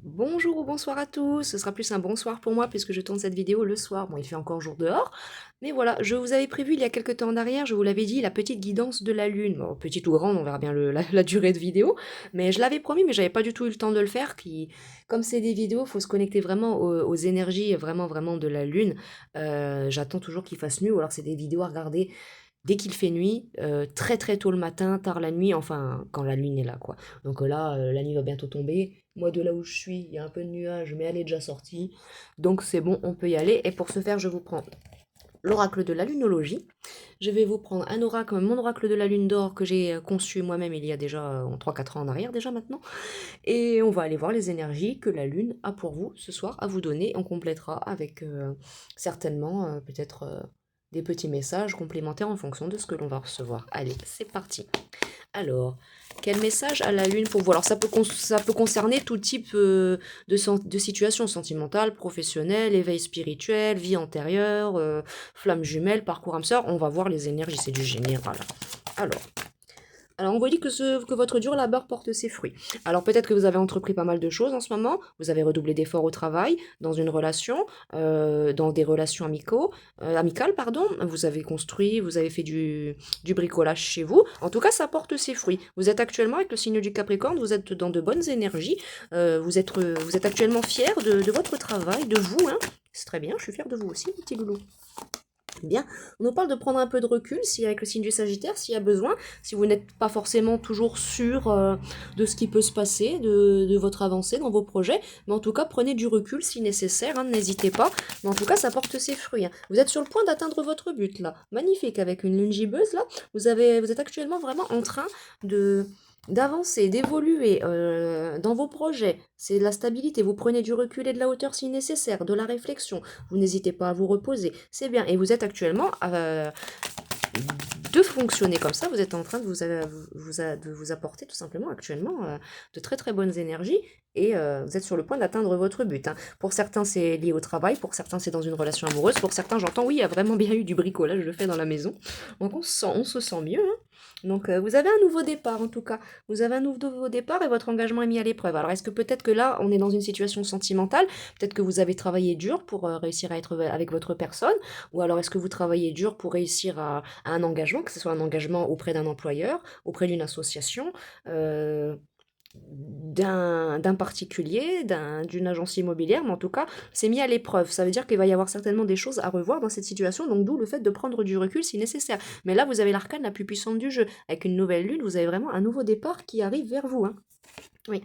Bonjour ou bonsoir à tous, ce sera plus un bonsoir pour moi puisque je tourne cette vidéo le soir. Bon, il fait encore jour dehors, mais voilà, je vous avais prévu il y a quelques temps en arrière, je vous l'avais dit, la petite guidance de la Lune. Bon, petite ou grande, on verra bien la durée de vidéo, mais je l'avais promis, mais j'avais pas du tout eu le temps de le faire. Comme c'est des vidéos, il faut se connecter vraiment aux énergies vraiment de la Lune. J'attends toujours qu'il fasse nuit, ou alors c'est des vidéos à regarder dès qu'il fait nuit, très très tôt le matin, tard la nuit, enfin quand la lune est là quoi. Donc là, la nuit va bientôt tomber. Moi de là où je suis, il y a un peu de nuages, mais elle est déjà sortie. Donc c'est bon, on peut y aller. Et pour ce faire, je vous prends l'oracle de la lunologie. Je vais vous prendre un oracle, mon oracle de la lune d'or que j'ai conçu moi-même il y a déjà 3-4 ans en arrière déjà maintenant. Et on va aller voir les énergies que la lune a pour vous ce soir à vous donner. On complétera avec certainement peut-être des petits messages complémentaires en fonction de ce que l'on va recevoir. Allez, c'est parti. Alors, quel message à la Lune pour vous? Alors, ça peut concerner tout type de situation sentimentale, professionnelle, éveil spirituel, vie antérieure, flamme jumelle, parcours âme sœur. On va voir les énergies, c'est du général. Alors, alors, on vous dit que votre dur labeur porte ses fruits. Alors, peut-être que vous avez entrepris pas mal de choses en ce moment. Vous avez redoublé d'efforts au travail, dans une relation, dans des relations amicales, pardon. Vous avez construit, vous avez fait du bricolage chez vous. En tout cas, ça porte ses fruits. Vous êtes actuellement avec le signe du Capricorne, vous êtes dans de bonnes énergies. Vous êtes actuellement fier de votre travail, de vous, hein. C'est très bien, je suis fière de vous aussi, petit loulou. Bien, on nous parle de prendre un peu de recul si avec le signe du Sagittaire, s'il y a besoin, si vous n'êtes pas forcément toujours sûr de ce qui peut se passer, de votre avancée dans vos projets, mais en tout cas prenez du recul si nécessaire, hein, n'hésitez pas, mais en tout cas ça porte ses fruits. Hein. Vous êtes sur le point d'atteindre votre but là, magnifique avec une lune gibbeuse là, vous êtes actuellement vraiment en train de d'avancer, d'évoluer dans vos projets. C'est de la stabilité, vous prenez du recul et de la hauteur si nécessaire, de la réflexion. Vous n'hésitez pas à vous reposer. C'est bien. Et vous êtes actuellement de fonctionner comme ça. Vous êtes en train de de vous apporter tout simplement actuellement de très très bonnes énergies. Et vous êtes sur le point d'atteindre votre but. Hein. Pour certains, c'est lié au travail. Pour certains, c'est dans une relation amoureuse. Pour certains, j'entends, oui, il y a vraiment bien eu du bricolage, je le fais dans la maison. Donc on se sent mieux. Hein. Donc vous avez un nouveau départ en tout cas. Vous avez un nouveau départ et votre engagement est mis à l'épreuve. Alors est-ce que peut-être que là, on est dans une situation sentimentale, peut-être que vous avez travaillé dur pour réussir à être avec votre personne, ou alors est-ce que vous travaillez dur pour réussir à un engagement, que ce soit un engagement auprès d'un employeur, auprès d'une association, d'un particulier, d'une agence immobilière, mais en tout cas, c'est mis à l'épreuve. Ça veut dire qu'il va y avoir certainement des choses à revoir dans cette situation, donc d'où le fait de prendre du recul si nécessaire. Mais là, vous avez l'arcane la plus puissante du jeu. Avec une nouvelle lune, vous avez vraiment un nouveau départ qui arrive vers vous. Hein. Oui.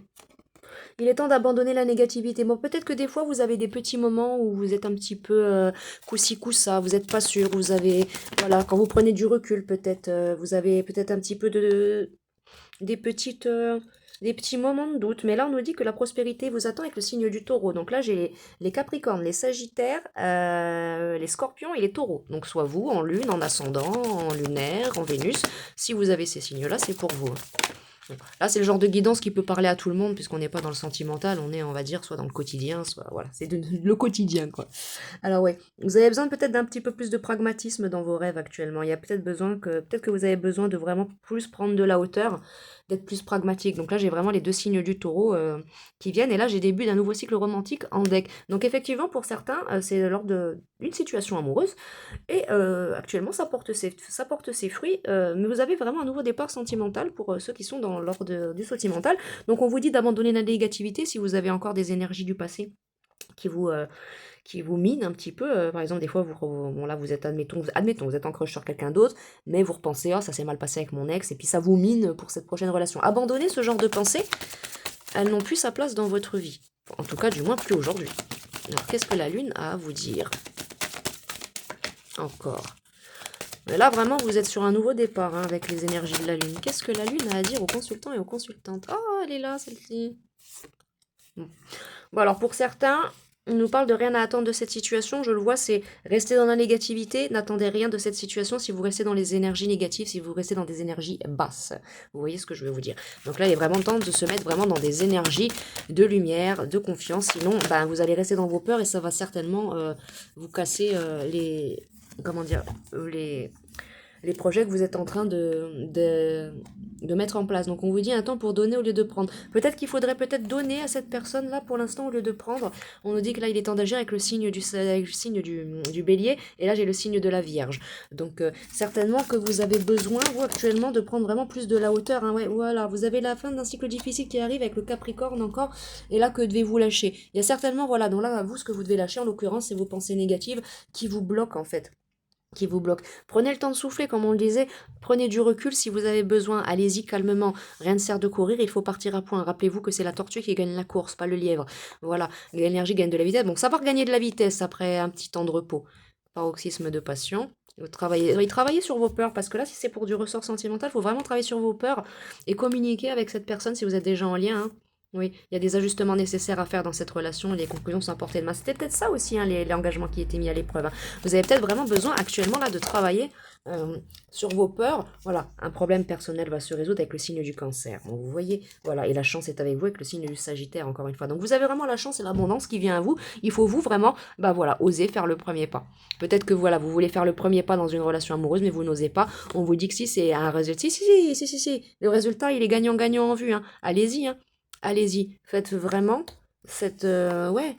Il est temps d'abandonner la négativité. Bon, peut-être que des fois, vous avez des petits moments où vous êtes un petit peu coup-ci, coup-ça, vous n'êtes pas sûr, vous avez, voilà, quand vous prenez du recul, peut-être, vous avez peut-être un petit peu des petites, des petits moments de doute. Mais là, on nous dit que la prospérité vous attend avec le signe du taureau. Donc là, j'ai les capricornes, les sagittaires, les scorpions et les taureaux. Donc soit vous, en lune, en ascendant, en lunaire, en Vénus. Si vous avez ces signes-là, c'est pour vous. Hein. Là, c'est le genre de guidance qui peut parler à tout le monde, puisqu'on n'est pas dans le sentimental, on est, on va dire, soit dans le quotidien, soit, voilà, c'est le quotidien, quoi. Alors ouais, vous avez besoin peut-être d'un petit peu plus de pragmatisme dans vos rêves actuellement. Il y a peut-être que vous avez besoin de vraiment plus prendre de la hauteur, d'être plus pragmatique. Donc là, j'ai vraiment les deux signes du taureau qui viennent, et là, j'ai début d'un nouveau cycle romantique en deck. Donc effectivement, pour certains, c'est lors d'une situation amoureuse, et actuellement, ça porte ses fruits, mais vous avez vraiment un nouveau départ sentimental pour ceux qui sont dans l'ordre du sentimental. Donc on vous dit d'abandonner la négativité si vous avez encore des énergies du passé qui vous, euh, qui vous minent un petit peu. Par exemple, des fois, bon, là, vous êtes, admettons, vous êtes en crush sur quelqu'un d'autre, mais vous repensez, oh, ça s'est mal passé avec mon ex, et puis ça vous mine pour cette prochaine relation. Abandonnez ce genre de pensées, elles n'ont plus sa place dans votre vie. En tout cas, du moins plus aujourd'hui. Alors, qu'est-ce que la Lune a à vous dire encore? Mais là, vraiment, vous êtes sur un nouveau départ hein, avec les énergies de la Lune. Qu'est-ce que la Lune a à dire aux consultants et aux consultantes? Oh, elle est là, celle-ci. Bon, alors pour certains, on nous parle de rien à attendre de cette situation. Je le vois, c'est rester dans la négativité. N'attendez rien de cette situation si vous restez dans les énergies négatives, si vous restez dans des énergies basses. Vous voyez ce que je veux vous dire. Donc là, il est vraiment temps de se mettre vraiment dans des énergies de lumière, de confiance. Sinon, ben, vous allez rester dans vos peurs et ça va certainement vous casser les... Comment dire les les projets que vous êtes en train de mettre en place. Donc on vous dit un temps pour donner au lieu de prendre. Peut-être qu'il faudrait peut-être donner à cette personne-là pour l'instant au lieu de prendre. On nous dit que là il est temps d'agir avec le signe du bélier, et là j'ai le signe de la Vierge. Donc certainement que vous avez besoin, vous actuellement, de prendre vraiment plus de la hauteur. Hein, ouais, voilà, vous avez la fin d'un cycle difficile qui arrive avec le Capricorne encore, et là que devez-vous lâcher? Il y a certainement, voilà, donc là, vous, ce que vous devez lâcher en l'occurrence, c'est vos pensées négatives qui vous bloquent en fait. Qui vous bloquent. Prenez le temps de souffler, comme on le disait, prenez du recul si vous avez besoin, allez-y calmement, rien ne sert de courir, il faut partir à point. Rappelez-vous que c'est la tortue qui gagne la course, pas le lièvre. Voilà, l'énergie gagne de la vitesse, donc savoir gagner de la vitesse après un petit temps de repos. Paroxysme de passion. Travaillez sur vos peurs, parce que là, si c'est pour du ressort sentimental, il faut vraiment travailler sur vos peurs et communiquer avec cette personne si vous êtes déjà en lien. Hein. Oui, il y a des ajustements nécessaires à faire dans cette relation, les conclusions sont à portée de main. C'était peut-être ça aussi, hein, les engagements qui étaient mis à l'épreuve. Hein. Vous avez peut-être vraiment besoin actuellement là de travailler sur vos peurs. Voilà, un problème personnel va se résoudre avec le signe du Cancer. Donc, vous voyez, voilà, et la chance est avec vous avec le signe du Sagittaire, encore une fois. Donc vous avez vraiment la chance et l'abondance qui vient à vous. Il faut vous vraiment, bah voilà, oser faire le premier pas. Peut-être que voilà, vous voulez faire le premier pas dans une relation amoureuse, mais vous n'osez pas. On vous dit que si c'est un résultat, si. Le résultat, il est gagnant-gagnant en vue. Hein. Allez-y, hein. Allez-y, faites vraiment cette... ouais,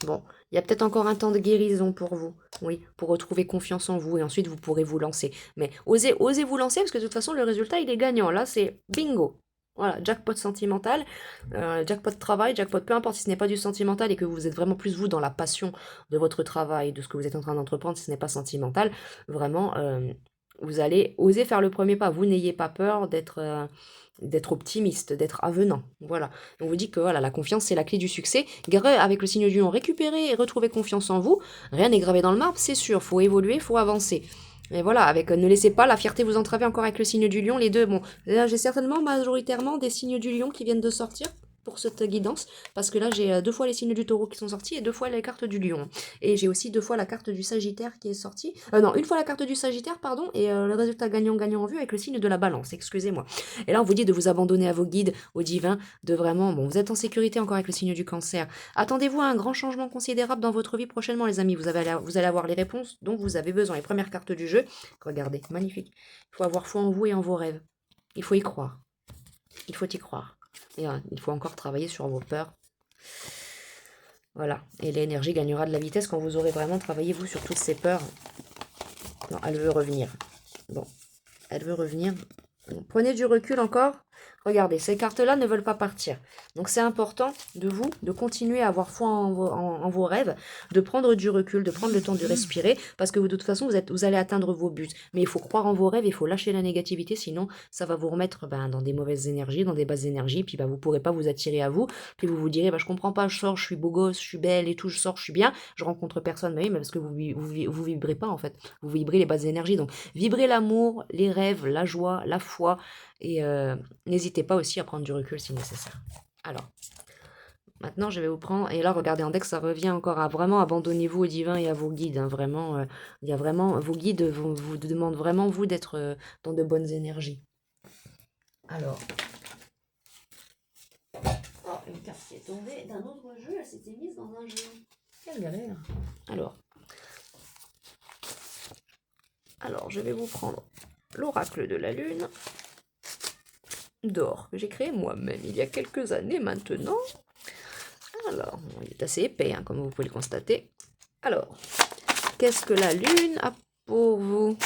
bon, il y a peut-être encore un temps de guérison pour vous, oui, pour retrouver confiance en vous, et ensuite vous pourrez vous lancer. Mais osez vous lancer, parce que de toute façon, le résultat, il est gagnant. Là, c'est bingo. Voilà, jackpot sentimental, jackpot travail, jackpot, peu importe si ce n'est pas du sentimental et que vous êtes vraiment plus vous dans la passion de votre travail, de ce que vous êtes en train d'entreprendre, si ce n'est pas sentimental, vraiment, vous allez oser faire le premier pas. Vous n'ayez pas peur d'être optimiste, d'être avenant. Voilà. On vous dit que voilà, la confiance, c'est la clé du succès. Avec le signe du lion, récupérez et retrouvez confiance en vous. Rien n'est gravé dans le marbre, c'est sûr. Faut évoluer, faut avancer. Et voilà, avec ne laissez pas la fierté vous entraver encore avec le signe du lion, les deux. Bon, là j'ai certainement majoritairement des signes du lion qui viennent de sortir pour cette guidance, parce que là j'ai 2 fois les signes du taureau qui sont sortis et 2 fois les cartes du lion. Et j'ai aussi 2 fois la carte du sagittaire qui est sortie. Non, une fois la carte du sagittaire, pardon, et le résultat gagnant-gagnant en vue avec le signe de la balance, excusez-moi. Et là on vous dit de vous abandonner à vos guides, au divin, de vraiment, bon, vous êtes en sécurité encore avec le signe du cancer. Attendez-vous à un grand changement considérable dans votre vie prochainement les amis, vous allez avoir les réponses dont vous avez besoin. Les premières cartes du jeu, regardez, magnifique. Il faut avoir foi en vous et en vos rêves. Il faut y croire. Il faut y croire. Et il faut encore travailler sur vos peurs. Voilà. Et l'énergie gagnera de la vitesse quand vous aurez vraiment travaillé, vous, sur toutes ces peurs. Non, elle veut revenir. Bon, elle veut revenir. Bon, prenez du recul encore. Regardez, ces cartes-là ne veulent pas partir. Donc c'est important de vous, de continuer à avoir foi en vos rêves, de prendre du recul, de prendre le temps de respirer, parce que de toute façon, vous allez atteindre vos buts. Mais il faut croire en vos rêves, il faut lâcher la négativité, sinon ça va vous remettre dans des mauvaises énergies, dans des basses énergies, puis vous ne pourrez pas vous attirer à vous, puis vous vous direz, je comprends pas, je sors, je suis beau gosse, je suis belle et tout, je sors, je suis bien, je rencontre personne, mais oui, mais parce que vous vibrez pas en fait, vous vibrez les basses énergies, donc vibrez l'amour, les rêves, la joie, la foi, et n'hésitez pas aussi à prendre du recul si nécessaire. Alors, maintenant je vais vous prendre, et là regardez en deck, ça revient encore à vraiment abandonnez-vous au divin et à vos guides. Hein, vraiment, il y a vraiment, vos guides vous demandent vraiment vous d'être dans de bonnes énergies. Alors, oh, une carte qui est tombée d'un autre jeu, elle s'était mise dans un jeu. Quelle galère. Alors, je vais vous prendre l'oracle de la lune d'or que j'ai créé moi-même il y a quelques années maintenant. Alors, il est assez épais, hein, comme vous pouvez le constater. Alors, qu'est-ce que la lune a pour vous?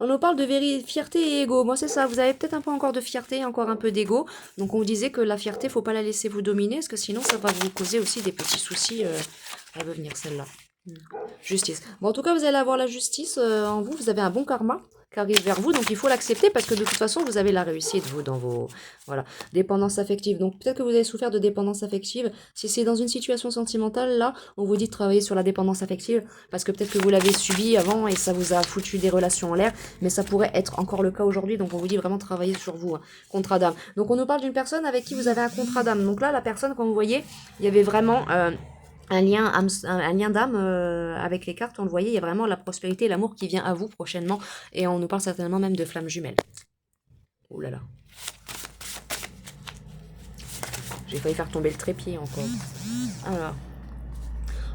On nous parle de fierté et ego. Moi, c'est ça. Vous avez peut-être un peu encore de fierté, encore un peu d'ego. Donc, on vous disait que la fierté, faut pas la laisser vous dominer, parce que sinon, ça va vous causer aussi des petits soucis. Elle veut venir, celle-là. Justice. Bon, en tout cas, vous allez avoir la justice en vous. Vous avez un bon karma qui arrive vers vous, donc il faut l'accepter parce que de toute façon, vous avez la réussite, vous, dans vos... Voilà, dépendance affective. Donc peut-être que vous avez souffert de dépendance affective. Si c'est dans une situation sentimentale, là, on vous dit de travailler sur la dépendance affective parce que peut-être que vous l'avez subi avant et ça vous a foutu des relations en l'air, mais ça pourrait être encore le cas aujourd'hui, donc on vous dit vraiment de travailler sur vous, hein. Contrat d'âme. Donc on nous parle d'une personne avec qui vous avez un contrat d'âme. Donc là, la personne, comme vous voyez, il y avait vraiment... un lien d'âme avec les cartes, on le voyait, il y a vraiment la prospérité et l'amour qui vient à vous prochainement. Et on nous parle certainement même de flammes jumelles. Ouh là là. J'ai failli faire tomber le trépied encore. Alors,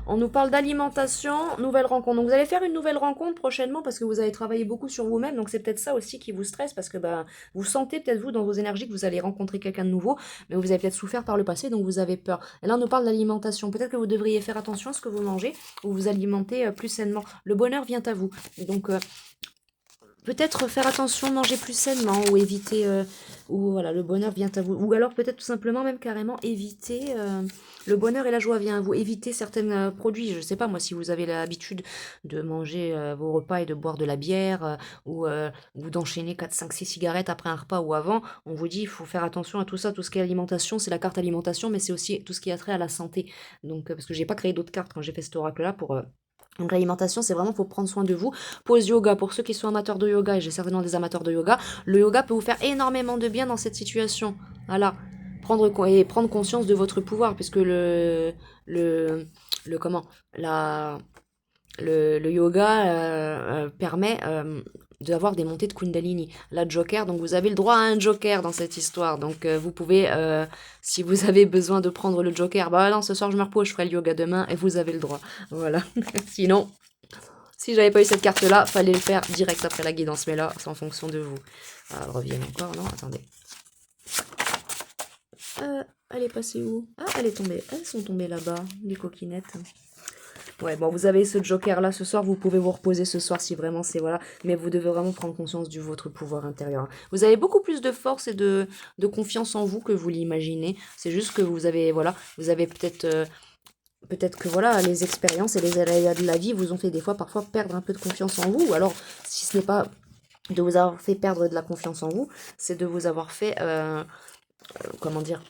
On nous parle d'alimentation, nouvelle rencontre. Donc vous allez faire une nouvelle rencontre prochainement parce que vous avez travaillé beaucoup sur vous-même. Donc c'est peut-être ça aussi qui vous stresse parce que bah, vous sentez peut-être vous dans vos énergies que vous allez rencontrer quelqu'un de nouveau, mais vous avez peut-être souffert par le passé, donc vous avez peur. Et là on nous parle d'alimentation. Peut-être que vous devriez faire attention à ce que vous mangez ou vous alimentez plus sainement. Le bonheur vient à vous. Donc peut-être faire attention, manger plus sainement ou éviter, ou voilà, le bonheur vient à vous. Ou alors peut-être tout simplement même carrément éviter, le bonheur et la joie vient à vous. Éviter certains produits. Je sais pas moi si vous avez l'habitude de manger vos repas et de boire de la bière ou d'enchaîner 4, 5, 6 cigarettes après un repas ou avant. On vous dit il faut faire attention à tout ça, tout ce qui est alimentation, c'est la carte alimentation, mais c'est aussi tout ce qui a trait à la santé. Donc parce que j'ai pas créé d'autres cartes quand j'ai fait cet oracle-là pour donc l'alimentation, c'est vraiment pour prendre soin de vous. Pause yoga, pour ceux qui sont amateurs de yoga, et j'ai certainement des amateurs de yoga, le yoga peut vous faire énormément de bien dans cette situation. Voilà. Prendre conscience de votre pouvoir, puisque le comment, la, le yoga permet d'avoir des montées de Kundalini. La Joker, donc vous avez le droit à un Joker dans cette histoire. Donc vous pouvez, si vous avez besoin de prendre le Joker, bah non, ce soir je me repose, je ferai le yoga demain, et vous avez le droit. Voilà. Sinon, si j'avais pas eu cette carte-là, fallait le faire direct après la guidance. Mais là, c'est en fonction de vous. Ah, elles reviennent encore, non? Attendez. Elle est passée où? Ah, elle est tombée. Elles sont tombées là-bas, les coquinettes. Ouais, bon, vous avez ce joker-là ce soir, vous pouvez vous reposer ce soir si vraiment c'est voilà, mais vous devez vraiment prendre conscience de votre pouvoir intérieur. Vous avez beaucoup plus de force et de confiance en vous que vous l'imaginez. C'est juste que vous avez, voilà, vous avez peut-être que voilà, les expériences et les aléas de la vie vous ont fait des fois parfois perdre un peu de confiance en vous, ou alors si ce n'est pas de vous avoir fait perdre de la confiance en vous, c'est de vous avoir fait, comment dire,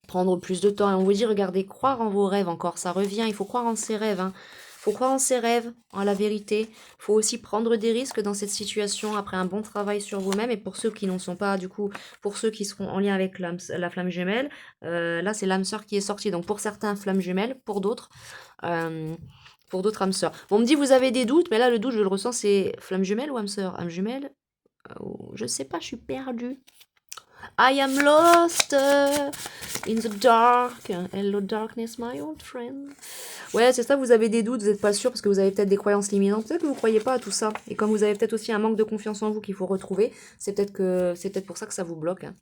prendre plus de temps. Et on vous dit, regardez, croire en vos rêves encore, ça revient, il faut croire en ses rêves. Hein. Faut croire en ses rêves, en la vérité. Faut aussi prendre des risques dans cette situation après un bon travail sur vous-même. Et pour ceux qui n'en sont pas, du coup, pour ceux qui seront en lien avec la flamme jumelle, là c'est l'âme sœur qui est sortie. Donc pour certains, flamme jumelle, euh, pour d'autres âmes sœurs. On me dit, vous avez des doutes, mais là le doute, je le ressens, c'est flamme jumelle ou âme sœur? Âme jumelle? Je sais pas, je suis perdue. I am lost in the dark. Hello darkness, my old friend. Ouais, c'est ça, vous avez des doutes, vous n'êtes pas sûr parce que vous avez peut-être des croyances limitantes. Peut-être que vous ne croyez pas à tout ça. Et comme vous avez peut-être aussi un manque de confiance en vous qu'il faut retrouver, c'est peut-être pour ça que ça vous bloque. Hein.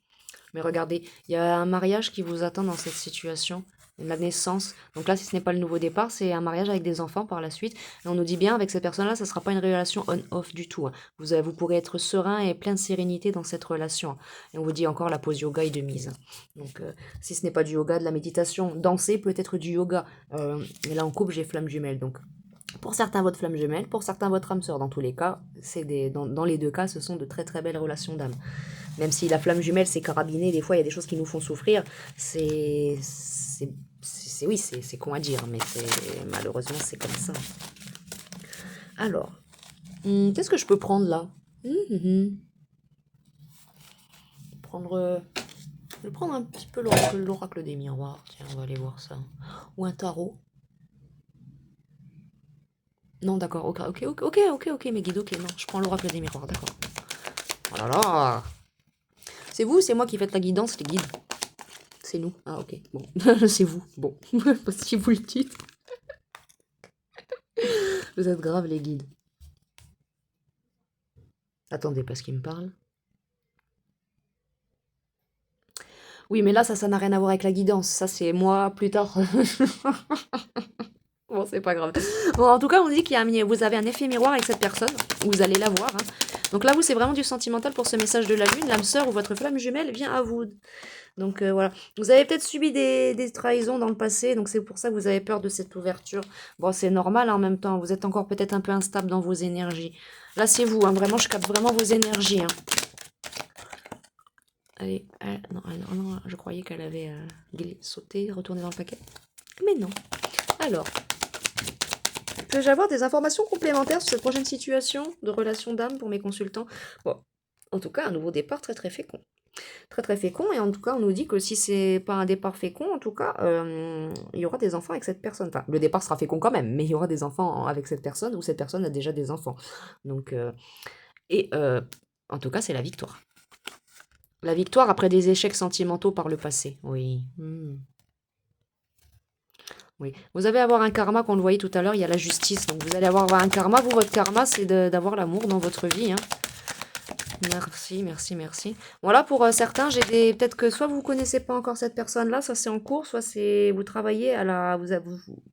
Mais regardez, il y a un mariage qui vous attend dans cette situation. La naissance. Donc là, si ce n'est pas le nouveau départ, c'est un mariage avec des enfants par la suite. Et on nous dit bien, avec cette personne-là, ça ne sera pas une relation on-off du tout. Hein. Vous pourrez être serein et plein de sérénité dans cette relation. Et on vous dit encore, la pause yoga est de mise. Donc, si ce n'est pas du yoga, de la méditation, danser peut être du yoga. Et là, en couple, j'ai flamme jumelle. Donc, pour certains, votre flamme jumelle, pour certains, votre âme sœur. Dans tous les cas, dans les deux cas, ce sont de très très belles relations d'âme. Même si la flamme jumelle, c'est carabiné, des fois, il y a des choses qui nous font souffrir. Oui, c'est con à dire, mais malheureusement, c'est comme ça. Alors, qu'est-ce que je peux prendre là? Je vais prendre un petit peu l'oracle des miroirs. Tiens, on va aller voir ça. Ou un tarot. Non, d'accord, ok, mes guides, ok, non, je prends l'oracle des miroirs, d'accord. Oh là là! C'est vous, c'est moi qui faites la guidance, les guides. C'est nous. Ah, ok, bon. C'est vous, bon. Si vous le dites. Vous êtes graves, les guides. Attendez, parce qu'il me parle. Oui, mais là, ça n'a rien à voir avec la guidance. Ça, c'est moi, plus tard. Bon, c'est pas grave. Bon, en tout cas, on dit vous avez un effet miroir avec cette personne. Vous allez la voir. Hein. Donc là, vous, c'est vraiment du sentimental pour ce message de la lune. L'âme sœur ou votre flamme jumelle vient à vous. Donc voilà. Vous avez peut-être subi des trahisons dans le passé. Donc c'est pour ça que vous avez peur de cette ouverture. Bon, c'est normal hein, en même temps. Vous êtes encore peut-être un peu instable dans vos énergies. Là, c'est vous. Hein, vraiment, je capte vraiment vos énergies. Hein. Allez, non, je croyais qu'elle avait sauté, retourné dans le paquet. Mais non. Alors, peux-je avoir des informations complémentaires sur cette prochaine situation de relation d'âme pour mes consultants? Bon, en tout cas, un nouveau départ très très fécond. Très très fécond, et en tout cas, on nous dit que si c'est pas un départ fécond, en tout cas, il y aura des enfants avec cette personne. Enfin, le départ sera fécond quand même, mais il y aura des enfants avec cette personne, ou cette personne a déjà des enfants. Donc, en tout cas, c'est la victoire. La victoire après des échecs sentimentaux par le passé, oui. Oui. Vous allez avoir un karma, qu'on le voyait tout à l'heure, il y a la justice. Donc vous allez avoir un karma. Vous, votre karma, c'est d'avoir l'amour dans votre vie, hein. Merci, merci, merci. Voilà, pour certains, j'ai des... Peut-être que soit vous connaissez pas encore cette personne-là, ça c'est en cours, soit c'est vous travaillez à la...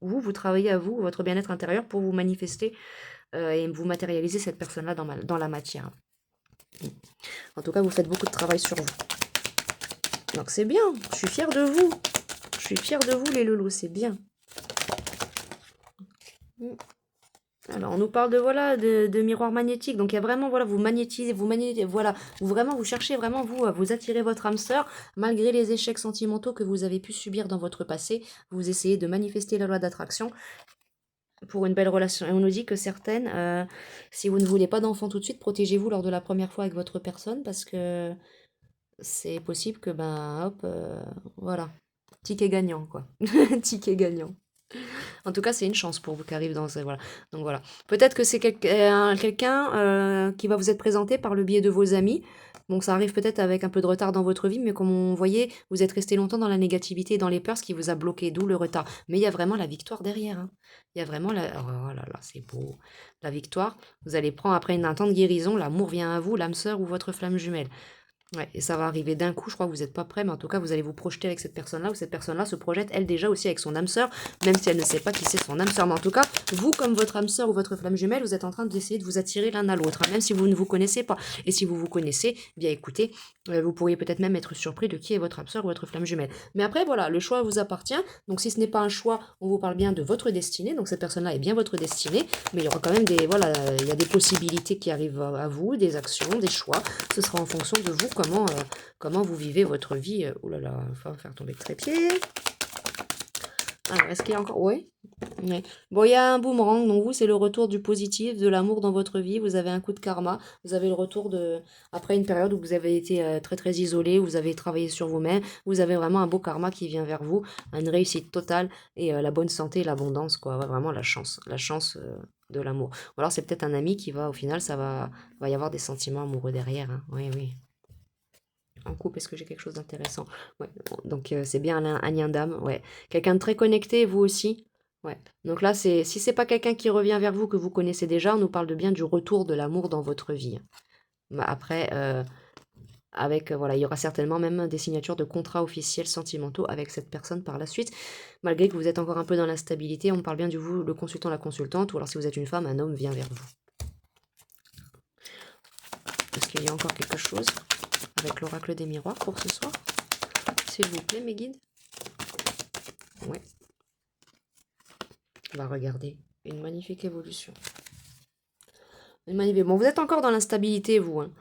Vous travaillez à vous, votre bien-être intérieur pour vous manifester et vous matérialiser cette personne-là dans la matière. En tout cas, vous faites beaucoup de travail sur vous. Donc c'est bien, je suis fière de vous. Je suis fière de vous les loulous, c'est bien. Alors, on nous parle de, voilà, de miroir magnétique. Donc, il y a vraiment, voilà, vous magnétisez, voilà. Vous cherchez vraiment, vous, à vous attirer votre âme sœur. Malgré les échecs sentimentaux que vous avez pu subir dans votre passé, vous essayez de manifester la loi d'attraction pour une belle relation. Et on nous dit que certaines, si vous ne voulez pas d'enfant tout de suite, protégez-vous lors de la première fois avec votre personne parce que c'est possible que, ben, hop, voilà. Ticket gagnant, quoi. Ticket gagnant. En tout cas, c'est une chance pour vous qui arrive dans ce... Voilà. Donc voilà. Peut-être que c'est quelqu'un qui va vous être présenté par le biais de vos amis. Donc ça arrive peut-être avec un peu de retard dans votre vie, mais comme on voyait, vous êtes resté longtemps dans la négativité et dans les peurs, ce qui vous a bloqué, d'où le retard. Mais il y a vraiment la victoire derrière, hein. Il y a vraiment la... Oh là là, c'est beau. La victoire, vous allez prendre après un temps de guérison, l'amour vient à vous, l'âme sœur ou votre flamme jumelle. Ouais, et ça va arriver d'un coup, je crois que vous n'êtes pas prêt, mais en tout cas, vous allez vous projeter avec cette personne-là, ou cette personne-là se projette, elle déjà aussi avec son âme sœur, même si elle ne sait pas qui c'est son âme sœur. Mais en tout cas, vous, comme votre âme sœur ou votre flamme jumelle, vous êtes en train d'essayer de vous attirer l'un à l'autre, hein, même si vous ne vous connaissez pas. Et si vous vous connaissez, bien écoutez, vous pourriez peut-être même être surpris de qui est votre âme sœur ou votre flamme jumelle. Mais après, voilà, le choix vous appartient. Donc si ce n'est pas un choix, on vous parle bien de votre destinée. Donc cette personne-là est bien votre destinée, mais il y aura quand même des, voilà, il y a des possibilités qui arrivent à vous, des actions, des choix. Ce sera en fonction de vous comment vous vivez votre vie. Ouh là là, il faut faire tomber le trépied. Alors, est-ce qu'il y a encore... Oui. Ouais. Bon, il y a un boomerang, donc vous, c'est le retour du positif, de l'amour dans votre vie. Vous avez un coup de karma, vous avez le retour de... Après une période où vous avez été très très isolé, vous avez travaillé sur vous-même, vous avez vraiment un beau karma qui vient vers vous, une réussite totale et la bonne santé, l'abondance, quoi. Ouais, vraiment la chance de l'amour. Ou alors c'est peut-être un ami qui va, au final, va y avoir des sentiments amoureux derrière, hein. Oui, oui. En couple, est-ce que j'ai quelque chose d'intéressant? Ouais, donc c'est bien un lien d'âme, ouais. Quelqu'un de très connecté, vous aussi? Ouais. Donc là, si c'est pas quelqu'un qui revient vers vous que vous connaissez déjà, on nous parle de bien du retour de l'amour dans votre vie. Mais après, avec, voilà, il y aura certainement même des signatures de contrats officiels sentimentaux avec cette personne par la suite, malgré que vous êtes encore un peu dans l'instabilité, on parle bien du vous, le consultant, la consultante, ou alors si vous êtes une femme, un homme vient vers vous. Est-ce qu'il y a encore quelque chose avec l'oracle des miroirs pour ce soir? S'il vous plaît, mes guides. Ouais. On va regarder. Une magnifique évolution. Une magnifique... Bon, vous êtes encore dans l'instabilité, vous, hein.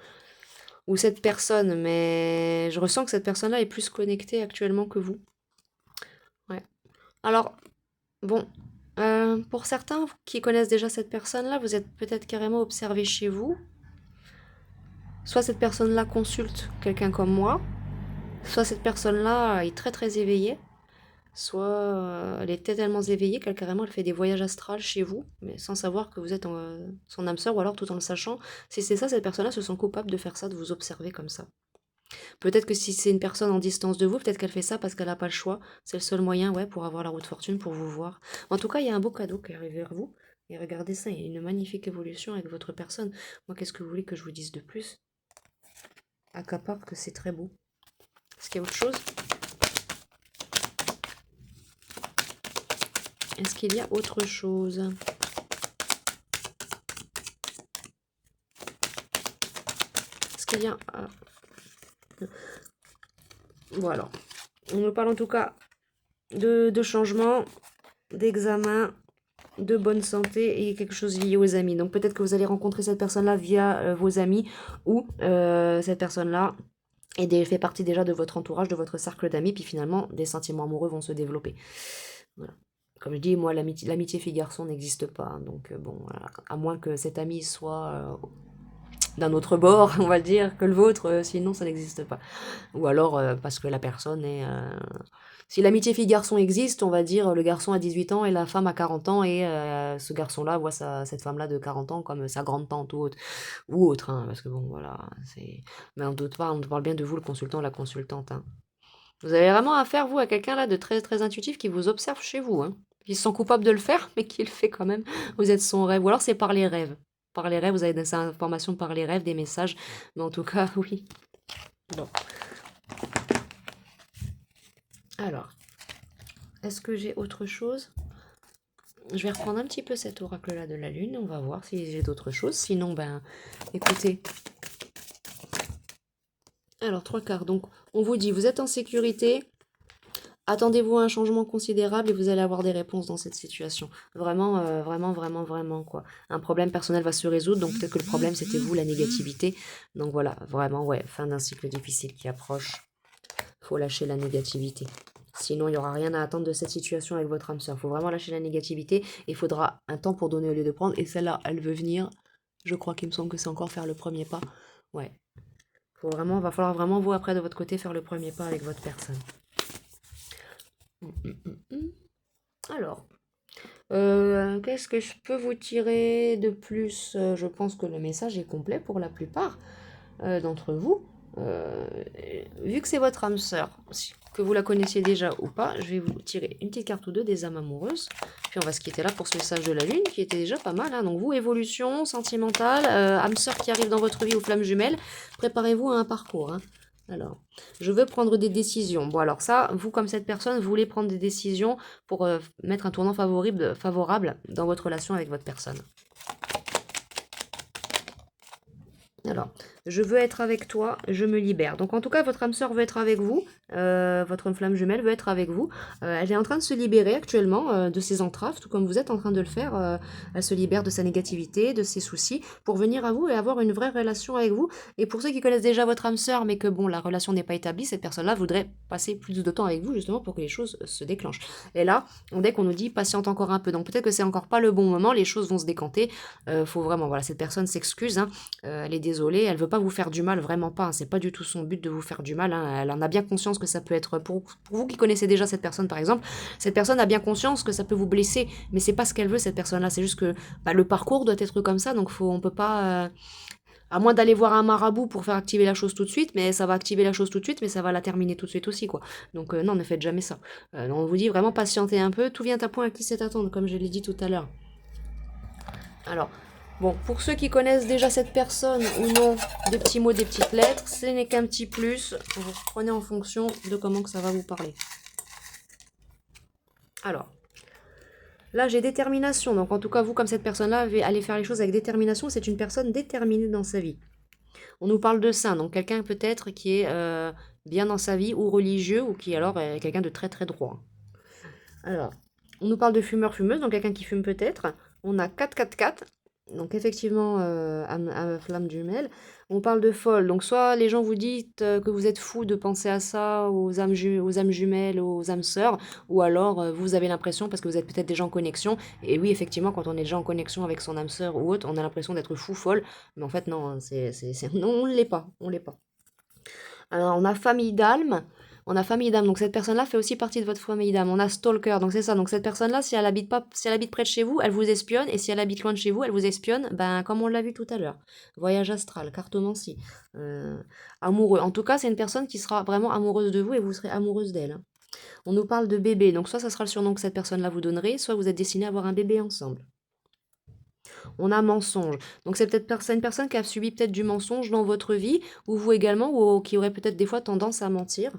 Ou cette personne, mais je ressens que cette personne-là est plus connectée actuellement que vous. Ouais. Alors, bon, pour certains qui connaissent déjà cette personne-là, vous êtes peut-être carrément observé chez vous. Soit cette personne-là consulte quelqu'un comme moi, soit cette personne-là est très très éveillée, soit elle est tellement éveillée qu'elle carrément elle fait des voyages astrales chez vous, mais sans savoir que vous êtes son âme sœur, ou alors tout en le sachant. Si c'est ça, cette personne-là se sent coupable de faire ça, de vous observer comme ça. Peut-être que si c'est une personne en distance de vous, peut-être qu'elle fait ça parce qu'elle n'a pas le choix. C'est le seul moyen, ouais, pour avoir la roue de fortune, pour vous voir. En tout cas, il y a un beau cadeau qui arrive vers vous. Et regardez ça, il y a une magnifique évolution avec votre personne. Moi, qu'est-ce que vous voulez que je vous dise de plus? Accapare que c'est très beau. Est-ce qu'il y a autre chose? Est-ce qu'il y a autre chose? Est-ce qu'il y a... Voilà. On nous parle en tout cas de changement, d'examen, de bonne santé et quelque chose lié aux amis. Donc peut-être que vous allez rencontrer cette personne-là via vos amis, ou cette personne-là fait partie déjà de votre entourage, de votre cercle d'amis, puis finalement des sentiments amoureux vont se développer. Voilà. Comme je dis, moi l'amitié fille-garçon n'existe pas, hein. Donc bon, voilà. À moins que cet ami soit d'un autre bord, on va dire, que le vôtre, sinon ça n'existe pas. Ou alors parce que la personne est... Si l'amitié fille-garçon existe, on va dire le garçon a 18 ans et la femme a 40 ans, et ce garçon-là voit cette femme-là de 40 ans comme sa grande tante ou autre, hein, parce que bon, voilà, c'est... Mais on te parle bien de vous, le consultant ou la consultante, hein. Vous avez vraiment affaire, vous, à quelqu'un là de très très intuitif qui vous observe chez vous, hein. qui se sent coupable de le faire, mais qui le fait quand même. Vous êtes son rêve. Ou alors c'est par les rêves. Par les rêves, vous avez des informations par les rêves, des messages. Mais en tout cas, oui. Bon. Alors, est-ce que j'ai autre chose? Je vais reprendre un petit peu cet oracle-là de la lune. On va voir si j'ai d'autres choses. Sinon, ben, écoutez. Alors, 3 quarts. Donc, on vous dit, vous êtes en sécurité. Attendez-vous à un changement considérable et vous allez avoir des réponses dans cette situation. Vraiment, vraiment, vraiment, vraiment, quoi. Un problème personnel va se résoudre, donc peut-être que le problème, c'était vous, la négativité. Donc voilà, vraiment, ouais, fin d'un cycle difficile qui approche. Faut lâcher la négativité. Sinon, il n'y aura rien à attendre de cette situation avec votre âme sœur. Il faut vraiment lâcher la négativité et il faudra un temps pour donner au lieu de prendre. Et celle-là, elle veut venir. Je crois qu'il me semble que c'est encore faire le premier pas. Ouais. Va falloir vraiment, vous, après, de votre côté, faire le premier pas avec votre personne. Alors, qu'est-ce que je peux vous tirer de plus? Je pense que le message est complet pour la plupart d'entre vous. Vu que c'est votre âme sœur, que vous la connaissiez déjà ou pas, je vais vous tirer une petite carte ou deux des âmes amoureuses. Puis on va se quitter là pour ce message de la lune qui était déjà pas mal. Hein. Donc vous, évolution sentimentale, âme sœur qui arrive dans votre vie ou flamme jumelle, préparez-vous à un parcours. Hein. Alors, je veux prendre des décisions. Bon, alors ça, vous, comme cette personne, vous voulez prendre des décisions pour mettre un tournant favorable dans votre relation avec votre personne. Alors, je veux être avec toi, je me libère. Donc en tout cas, votre âme sœur veut être avec vous, votre flamme jumelle veut être avec vous. Elle est en train de se libérer actuellement de ses entraves, tout comme vous êtes en train de le faire. Elle se libère de sa négativité, de ses soucis, pour venir à vous et avoir une vraie relation avec vous. Et pour ceux qui connaissent déjà votre âme sœur, mais que bon, la relation n'est pas établie, cette personne-là voudrait passer plus de temps avec vous, justement, pour que les choses se déclenchent. Et là, dès qu'on nous dit patiente encore un peu, donc peut-être que c'est encore pas le bon moment, les choses vont se décanter. Faut vraiment, voilà, cette personne s'excuse, hein, elle est désolée, elle veut pas vous faire du mal, vraiment pas, hein, c'est pas du tout son but de vous faire du mal, hein, elle en a bien conscience que ça peut être, pour vous qui connaissez déjà cette personne par exemple, cette personne a bien conscience que ça peut vous blesser, mais c'est pas ce qu'elle veut cette personne-là, c'est juste que le parcours doit être comme ça, donc on peut pas... à moins d'aller voir un marabout pour faire activer la chose tout de suite, mais ça va activer la chose tout de suite, mais ça va la terminer tout de suite aussi, quoi. Donc non, ne faites jamais ça. On vous dit vraiment patientez un peu, tout vient à point à qui sait attendre, comme je l'ai dit tout à l'heure. Alors, bon, pour ceux qui connaissent déjà cette personne ou non, des petits mots, des petites lettres, ce n'est qu'un petit plus. Vous prenez en fonction de comment que ça va vous parler. Alors, là j'ai détermination. Donc en tout cas, vous, comme cette personne-là, allez faire les choses avec détermination. C'est une personne déterminée dans sa vie. On nous parle de saint, donc quelqu'un peut-être qui est bien dans sa vie ou religieux ou qui alors est quelqu'un de très très droit. Alors, on nous parle de fumeur-fumeuse, donc quelqu'un qui fume peut-être. On a 4-4-4. Donc effectivement, à flamme jumelle. On parle de folle. Donc soit les gens vous disent que vous êtes fou de penser à ça, aux âmes jumelles, aux âmes sœurs, ou alors vous avez l'impression, parce que vous êtes peut-être déjà en connexion, et oui, effectivement, quand on est déjà en connexion avec son âme sœur ou autre, on a l'impression d'être fou, folle, mais en fait non, hein, non, on ne l'est pas, on l'est pas. Alors on a famille d'âme. On a famille d'âme, donc cette personne-là fait aussi partie de votre famille d'âme. On a stalker, donc c'est ça. Donc cette personne-là, si elle habite pas, si elle habite près de chez vous, elle vous espionne, et si elle habite loin de chez vous, elle vous espionne. Ben comme on l'a vu tout à l'heure, voyage astral, cartomancie, amoureux. En tout cas, c'est une personne qui sera vraiment amoureuse de vous et vous serez amoureuse d'elle. Hein. On nous parle de bébé, donc soit ça sera le surnom que cette personne-là vous donnerait, soit vous êtes destinés à avoir un bébé ensemble. On a mensonge. Donc c'est peut-être une personne qui a subi peut-être du mensonge dans votre vie, ou vous également, ou qui aurait peut-être des fois tendance à mentir.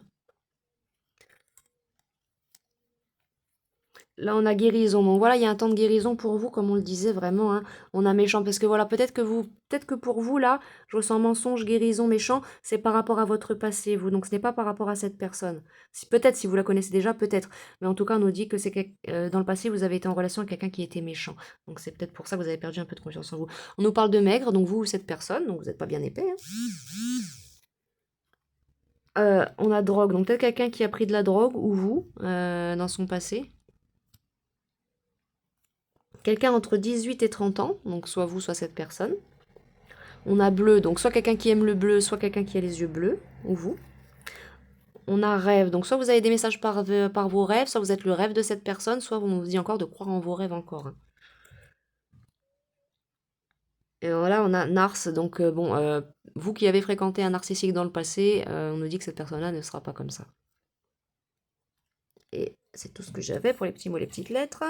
Là, on a guérison. Donc voilà, il y a un temps de guérison pour vous, comme on le disait vraiment. Hein. On a méchant. Parce que voilà, peut-être que pour vous, là, je ressens mensonge, guérison, méchant, c'est par rapport à votre passé, vous. Donc ce n'est pas par rapport à cette personne. Peut-être, si vous la connaissez déjà, peut-être. Mais en tout cas, on nous dit que dans le passé, vous avez été en relation avec quelqu'un qui était méchant. Donc c'est peut-être pour ça que vous avez perdu un peu de confiance en vous. On nous parle de maigre, donc vous ou cette personne, donc vous n'êtes pas bien épais. Hein. On a drogue, donc peut-être quelqu'un qui a pris de la drogue, ou vous, dans son passé. Quelqu'un entre 18 et 30 ans, donc soit vous, soit cette personne. On a bleu, donc soit quelqu'un qui aime le bleu, soit quelqu'un qui a les yeux bleus, ou vous. On a rêve, donc soit vous avez des messages par vos rêves, soit vous êtes le rêve de cette personne, soit on vous dit encore de croire en vos rêves encore. Hein. Et voilà, on a Nars, donc vous qui avez fréquenté un narcissique dans le passé, on nous dit que cette personne-là ne sera pas comme ça. Et C'est tout ce que j'avais pour les petits mots, les petites lettres.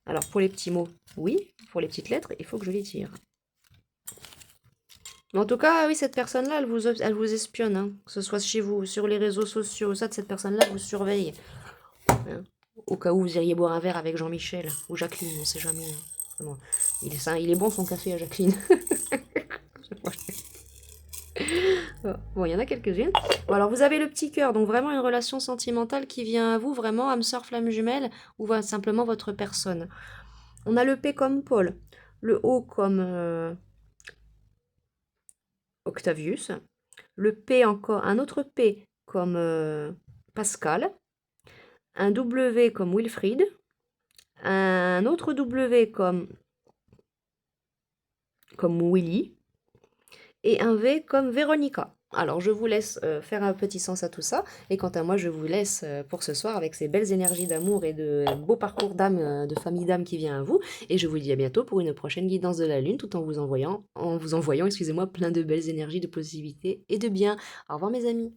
Alors, pour les petits mots, oui. Pour les petites lettres, il faut que je les tire. Mais en tout cas, oui, cette personne-là, elle vous espionne. Hein. Que ce soit chez vous, sur les réseaux sociaux, ça, de cette personne-là vous surveille. Hein. Au cas où vous iriez boire un verre avec Jean-Michel ou Jacqueline, on sait jamais. Hein. Bon, il est bon son café à Jacqueline. Bon, il y en a quelques-unes. Bon, alors vous avez le petit cœur, donc vraiment une relation sentimentale qui vient à vous, vraiment âme sœur flamme jumelle, ou simplement votre personne. On a le P comme Paul, le O comme Octavius, le P encore, un autre P comme Pascal, un W comme Wilfried, un autre W comme Willy, et un V comme Véronica. Alors je vous laisse faire un petit sens à tout ça, et quant à moi je vous laisse pour ce soir avec ces belles énergies d'amour et de beaux parcours d'âme, de famille d'âme qui vient à vous, et je vous dis à bientôt pour une prochaine guidance de la lune, tout en vous envoyant, excusez-moi, plein de belles énergies, de possibilités et de bien. Au revoir mes amis.